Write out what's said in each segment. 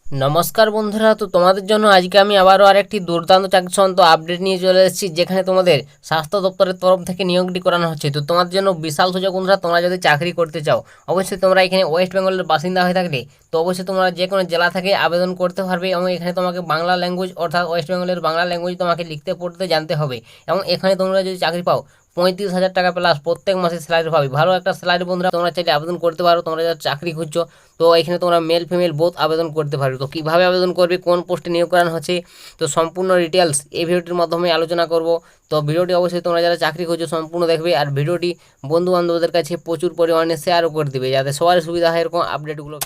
নমস্কার বন্ধুরা, তো তোমাদের জন্য আজকে আমি আবারও আরেকটি দুর্দান্ত চাকরি সংক্রান্ত আপডেট নিয়ে চলে এসেছি, যেখানে তোমাদের স্বাস্থ্য দপ্তরের তরফ থেকে নিয়োগটি করানো হচ্ছে। তো তোমাদের জন্য বিশাল সুযোগ বন্ধুরা, তোমরা যদি চাকরি করতে চাও, অবশ্যই তোমরা এখানে ওয়েস্ট বেঙ্গলের বাসিন্দা হয়ে থাকলে তো অবশ্যই তোমরা যে কোনো জেলা থেকে আবেদন করতে পারবে। এবং এখানে তোমাকে বাংলা ল্যাঙ্গুয়েজ অর্থাৎ ওয়েস্ট বেঙ্গলের বাংলা ল্যাঙ্গুয়েজ তোমাকে লিখতে পড়তে জানতে হবে। এবং এখানে তোমরা যদি চাকরি পাও 35,000 টাকা প্লাস প্রত্যেক মাসে স্যালারি পাবে। ভালো একটা স্যালারি বন্ধুরা, তোমরা চাইলে আবেদন করতে পারো। তোমরা যারা চাকরি খুঁজছো, তো এখানে তোমরা মেল ফিমেল বোথ আবেদন করতে পারবে। তো কীভাবে আবেদন করবে, কোন পোস্টে নিয়োগ করানো হচ্ছে, তো সম্পূর্ণ ডিটেলস এই ভিডিওটির মাধ্যমে আলোচনা করব। তো ভিডিওটি অবশ্যই তোমরা যারা চাকরি খুঁজছো সম্পূর্ণ দেখবে, আর ভিডিওটি বন্ধু বান্ধবদের কাছে প্রচুর পরিমাণে শেয়ারও করে দেবে, যাতে সবার সুবিধা হয় এরকম আপডেটগুলো।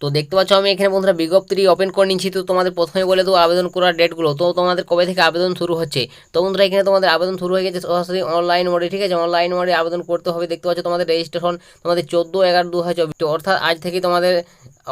তো দেখতে পাচ্ছ আমি এখানে বন্ধুরা বিজ্ঞপ্তি ওপেন করে নিচ্ছি। তো তোমাদের প্রথমে বলে দেবো আবেদন করার ডেটগুলো। তো তোমাদের কবে থেকে আবেদন শুরু হচ্ছে, তো বন্ধুরা এখানে তোমাদের আবেদন শুরু হয়ে গেছে সরাসরি অনলাইন মোডে। ঠিক আছে, অনলাইন মোডে আবেদন করতে হবে। দেখতে পাচ্ছ তোমাদের রেজিস্ট্রেশন তোমাদের 14/11/2024, অর্থাৎ আজ থেকে তোমাদের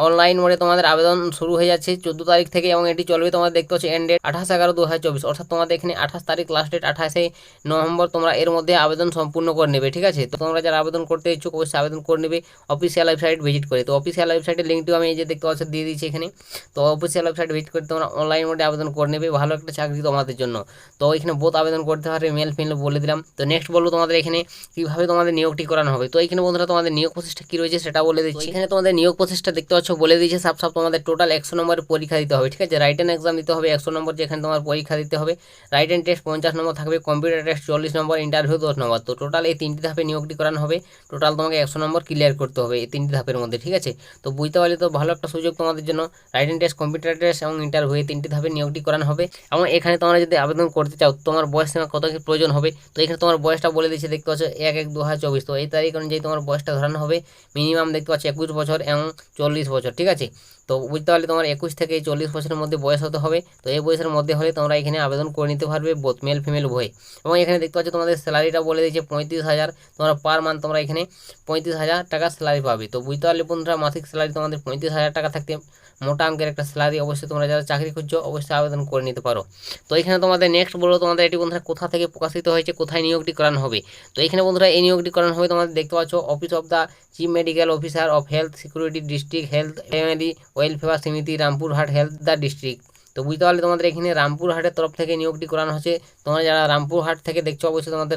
অনলাইন মোডে তোমাদের আবেদন শুরু হয়ে যাচ্ছে 14 তারিখ থেকে, এবং এটি চলবে তোমাদের দেখতে পাচ্ছ এন্ড ডেট 28/11/2024, অর্থাৎ তোমাদের এখানে 28 তারিখ লাস্ট ডেট, 28শে নভেম্বর তোমরা এর মধ্যে আবেদন সম্পূর্ণ করে নেবে। ঠিক আছে, তো তোমরা যারা আবেদন করতে ইচ্ছুক অবশ্যই আবেদন করে নেবে অফিসিয়াল ওয়েবসাইট ভিজিট করে। তো অফিসিয়াল ওয়েবসাইটের লিঙ্কটিও আমি এই যে দেখতে পাচ্ছি দিয়ে দিচ্ছি এখানে। তো অফিসিয়াল ওয়েবসাইট ভিজিট করে তোমরা অনলাইন মোডে আবেদন করে নেবে, ভালো একটা চাকরি তোমাদের জন্য। তো এখানে বোথ আবেদন করতে পারবে, মেল ফিমেল বলে দিলাম। তো নেক্সট বলবো তোমাদের এখানে কীভাবে তোমাদের নিয়োগটি করানো হবে। তো এখানে বন্ধুরা তোমাদের নিয়োগ প্রসেসটা কী রয়েছে সেটা বলে দিচ্ছি। এখানে তোমাদের নিয়োগ প্রসেসটা দেখতে পাচ্ছ বলে দিয়েছে সাফ সাফ। তোমাদের টোটাল 100 নম্বরের পরীক্ষা দিতে হবে। ঠিক আছে, রাইটেন এক্সাম দিতে হবে 100 নম্বর, যেখানে তোমার পরীক্ষা দিতে হবে। রাইটেন টেস্ট 50 নম্বর থাকবে, কম্পিউটার টেস্ট 40 নম্বর, ইন্টারভিউ 10 নম্বর। তো টোটাল এই 3টি ধাপে নিয়োগটি করানো হবে। টোটাল তোমাকে 100 নম্বর ক্লিয়ার করতে হবে এই 3টি ধাপের মধ্যে। ঠিক আছে, তো বুঝতে পারলে তো ভালো একটা সুযোগ তোমাদের জন্য। রাইটিং টেস্ট, কম্পিউটার টেস্ট এবং ইন্টারভিউ এই 3টি ধাপে নিয়োগটি করানো হবে। এবং এখানে তোমরা যদি আবেদন করতে চাও তোমার বয়স সীমা কত কি প্রয়োজন হবে, তো এখানে তোমার বয়সটা বলে দিচ্ছে দেখতে পাচ্ছ 1/1/2024। তো এই তারিখ অনুযায়ী তোমার বয়সটা ধরানো হবে। মিনিমাম দেখতে পাচ্ছ 21 বছর এবং 40 বছর। ঠিক আছে, তো বুঝতে পারলে তোমার 21 থেকে 40 বছরের মধ্যে বয়স হতে হবে। তো এই বয়সের মধ্যে হলে তোমরা এখানে আবেদন করে নিতে পারবে, বোথ মেল ফিমেল উভয়। এবং এখানে দেখতে পাচ্ছ তোমাদের স্যালারিটা বলে দিয়েছে 35,000। তোমরা পার মান্থ তোমরা এখানে 35,000 টাকা স্যালারি পাবে। তো বুঝতে পারলে বন্ধুরা মাসিক স্যালারি তোমাদের 35,000 টাকা থাকতে মোটা অঙ্কের একটা স্যালারি। অবশ্যই তোমরা যারা চাকরি খুঁজছো অবশ্যই আবেদন করে নিতে পারো। তো এখানে তোমাদের নেক্সট বলো তোমাদের এটি বন্ধুরা কোথা থেকে প্রকাশিত হয়েছে, কোথায় নিয়োগটি করানো হবে। তো এখানে বন্ধুরা এই নিয়োগটি করানো হবে তোমাদের দেখতে পাচ্ছ office of the chief medical officer of health security district health family welfare সমিতি রামপুরহাট হেলথ দ্য ডিস্ট্রিক্ট। তো বুঝতে পারলে তোমাদের এখানে রামপুরহাটের তরফ থেকে নিয়োগটি করানো হচ্ছে। তোমরা যারা রামপুরহাট থেকে দেখছো অবশ্যই তোমাদের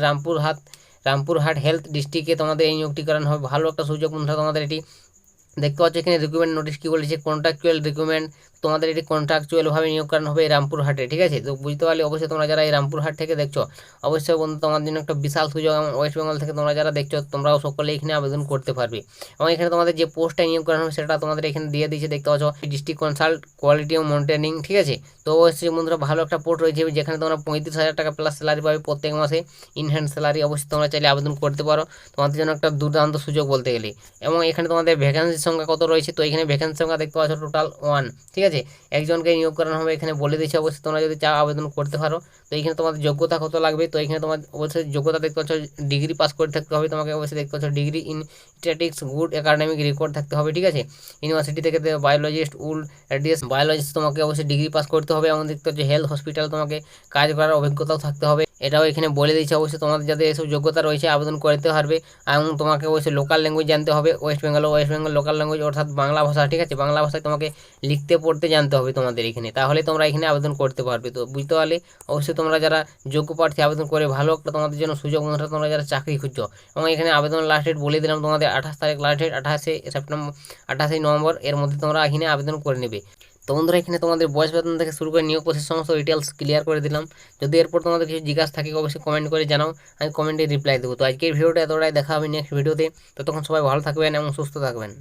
রামপুরহাট হেলথ ডিস্ট্রিক্টে তোমাদের এই নিয়োগটি করানো হবে। ভালো একটা সুযোগ বন্ধুরা তোমাদের এটি। দেখতে পাচ্ছ এখানে রিক্রুটমেন্ট নোটিশ কী বলেছে, কন্ট্রাকচুয়াল রিক্রুটমেন্ট। তোমাদের এটি কন্ট্রাকচুয়ালভাবে নিয়োগ করানো হবে এই রামপুরহাটে। ঠিক আছে, তো বুঝতে পারলে অবশ্যই তোমরা যারা এই রামপুরহাট থেকে দেখছো অবশ্যই বন্ধু তোমার জন্য একটা বিশাল সুযোগ। এবং ওয়েস্ট বেঙ্গল থেকে তোমরা যারা দেখছো তোমরাও সকলে এখানে আবেদন করতে পারবে। এবং এখানে তোমাদের যে পোস্টটা নিয়োগ করানো হবে সেটা তোমাদের এখানে দিয়ে দিয়েছে দেখতে পাচ্ছ, ডিস্ট্রিক্ট কনসাল্ট কোয়ালিটি ও মনিটরিং। ঠিক আছে, তো অবশ্যই বন্ধুরা ভালো একটা পোস্ট রয়েছে, যেখানে তোমরা 35,000 টাকা প্লাস স্যালারি পাবে প্রত্যেক মাসে, ইনহ্যান্ড স্যালারি। অবশ্যই তোমরা চাইলে আবেদন করতে পারো, তোমাদের জন্য একটা দুর্দান্ত সুযোগ বলতে গেলে। এবং এখানে তোমাদের ভ্যাকেন্সির সংখ্যা কত রয়েছে, তো এখানে ভ্যাকেন্সির সংখ্যা দেখতে পাচ্ছ টোটাল 1। ঠিক আছে, একজনকে নিয়োগ করানো হবে এখানে বলে দিচ্ছে। অবশ্যই তোমরা যদি চাও আবেদন করতে পারো। তো এখানে তোমাদের যোগ্যতা কত লাগবে, তো এখানে তোমার অবশ্যই যোগ্যতা দেখতে পাচ্ছ ডিগ্রি পাস করে থাকতে হবে তোমাকে। অবশ্যই দেখতে পাচ্ছ degree in statics good academic record থাকতে হবে। ঠিক আছে, ইউনিভার্সিটি থেকে বায়োলজিস্ট উল এডিএস বায়োলজিস্ট তোমাকে অবশ্যই ডিগ্রি পাস করতে হবে। এবং দেখতে পাচ্ছ হেলথ হসপিটাল তোমাকে কাজ করার অভিজ্ঞতাও থাকতে হবে, এটাও এখানে বলে দিচ্ছে। অবশ্যই তোমাদের যাদের এসব যোগ্যতা রয়েছে আবেদন করতে পারবে। এবং তোমাকে অবশ্যই লোকাল ল্যাঙ্গুয়েজ জানতে হবে, ওয়েস্ট বেঙ্গল লোকাল ল্যাঙ্গুয়েজ অর্থাৎ বাংলা ভাষা। ঠিক আছে, বাংলা ভাষায় তোমাকে লিখতে পড়তে জানতে হবে তোমাদের এখানে, তাহলে তোমরা এখানে আবেদন করতে পারবে। তো বুঝতে পারলে অবশ্যই তোমরা যারা যোগ্য প্রার্থী আবেদন করে ভালো একটা তোমাদের জন্য সুযোগ বন্ধুরা, তোমরা যারা চাকরি খুঁজছো। এবং এখানে আবেদন লাস্ট ডেট বলে দিলাম তোমাদের 28 তারিখ লাস্ট ডেট, 28শে নভেম্বর এর মধ্যে তোমরা এখানে আবেদন করে নেবে। তো বন্ধুরা এখানে তোমাদের বয়স বেতন থেকে শুরু করে নিয়োগ প্রসেস সমস্ত ডিটেলস ক্লিয়ার করে দিলাম। যদি এরপর তোমাদের কিছু জিজ্ঞাসা থাকে অবশ্যই কমেন্ট করে জানাও, আমি কমেন্টে রিপ্লাই দেবো। তো আজকের ভিডিওটা এতটাই, দেখা হবে নেক্সট ভিডিওতে। ততক্ষণ সবাই ভালো থাকবেন এবং সুস্থ থাকবেন।